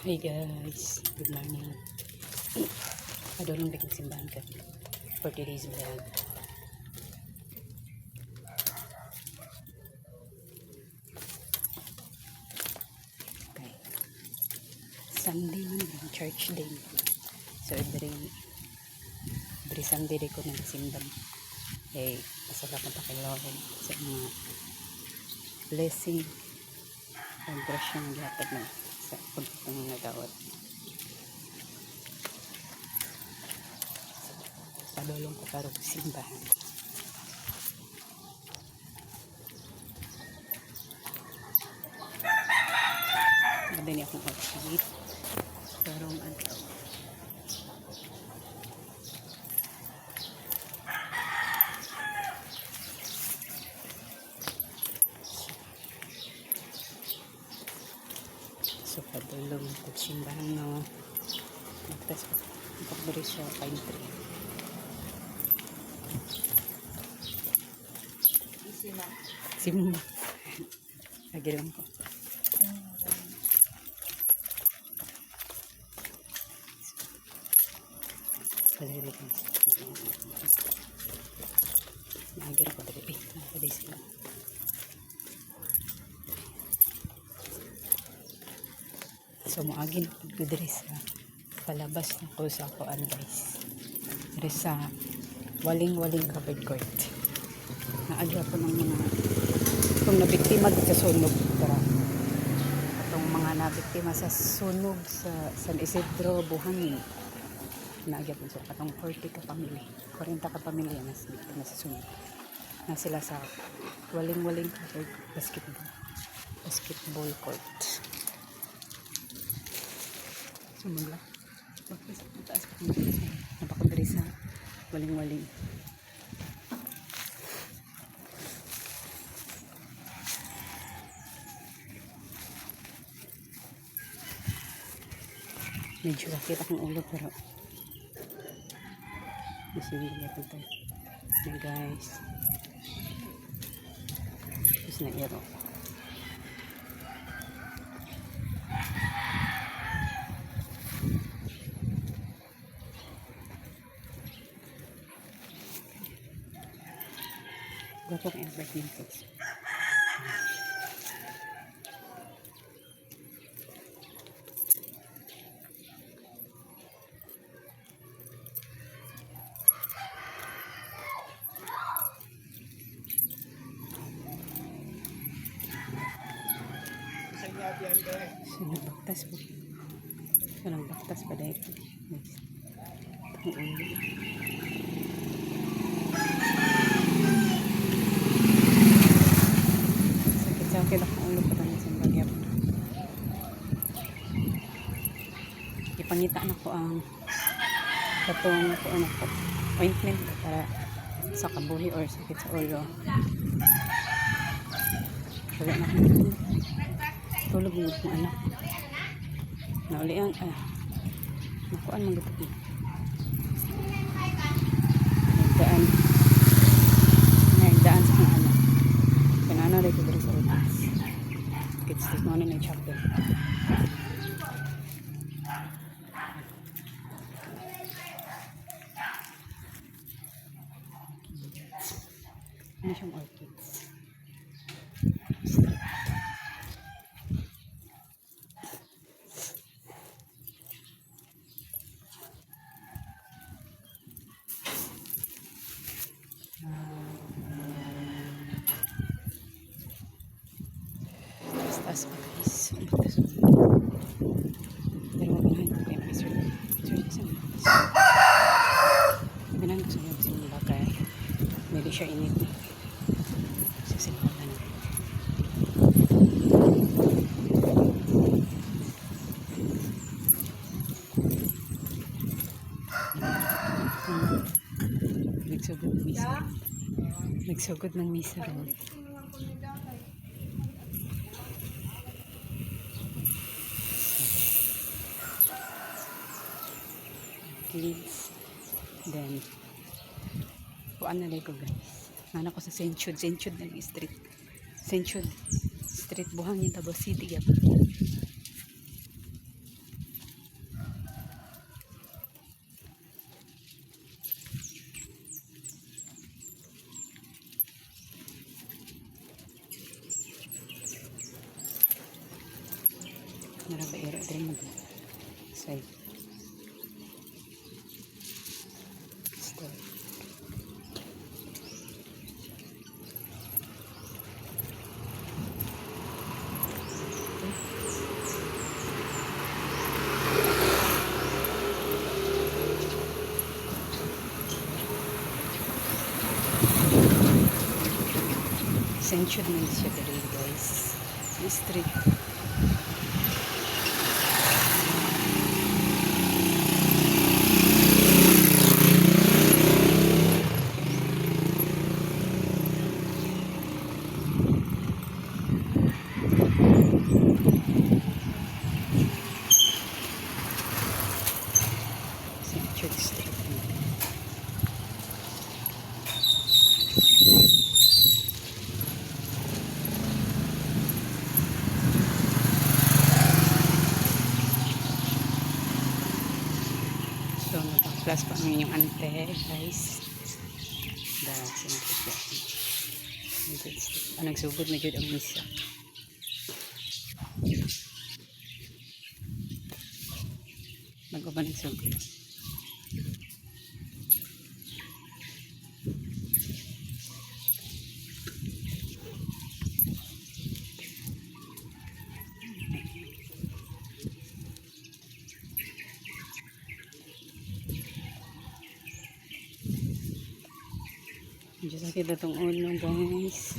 Hey guys, good morning. Padulong dik simbahan ka for today's vlog. Okay. Sunday man, church day. So every Sunday day ko nagsimban. Eh, pasalamat ako kay Lord sa mga blessing ang grasya ng latag na sa pagkatang mga dawat. Padulong ko karong simbahan. Ganda niya akong outfit. Karong adlaw. So padulong ko simbahan no. Nagtas ko beri siya pine tree. Simba. Lagi lang ko. Kalalik ko. Nagir ako dali. Nagpaday sila. So moagin ko diri sa palabas na ko sa kuan guys. Diri sa waling-waling covered court. Naadya po ng mga itong nabiktima sa sunog. Tara. Itong mga nabiktima sa sunog sa San Isidro, Buhangin. Naagya po sila. Itong 40 ka pamilya. 40 ka pamilya na biktima sa sunog. Na sila sa waling-waling covered basketball court. Sumagla. Mataas pa kung napakadari sa waling-waling. Medyo rakit akong ulo pero masih lihat ito. Nah guys. Terus na iro. Gua pong airbag nito. Sinabaktas po. Walang baktas pa dahil po. Ang ulo. Sakit-sakit akong ulo pa tayo sa bagya po. Ipangita na ko ang katong ointment para sa kabuhi or sakit sa ulo. Wala na akong tulog mo kung anak nauli ang nakuan mga gabi nagdaan sa mga anak kanana rin ko dito sa utas kids this morning na chapter ano siyang orchids taas pa guys pero magahan ko kayo mag-sir sa magahan ko sa mga simula kaya hindi siya init sa simula na nagsugod ng misa rin. Kids then kuan na ko guys nana ko sa St. Jude na street St. Jude Street Buhangin Tabo City Narabaira din mo. Side. Store. Century man siya dali guys. Street. Century Street. So, nag-plus pa ang inyong ante, guys. Nagsugod na dyan ang misa. Mag-uba nagsugod. Diyan sa kita itong ulo, guys.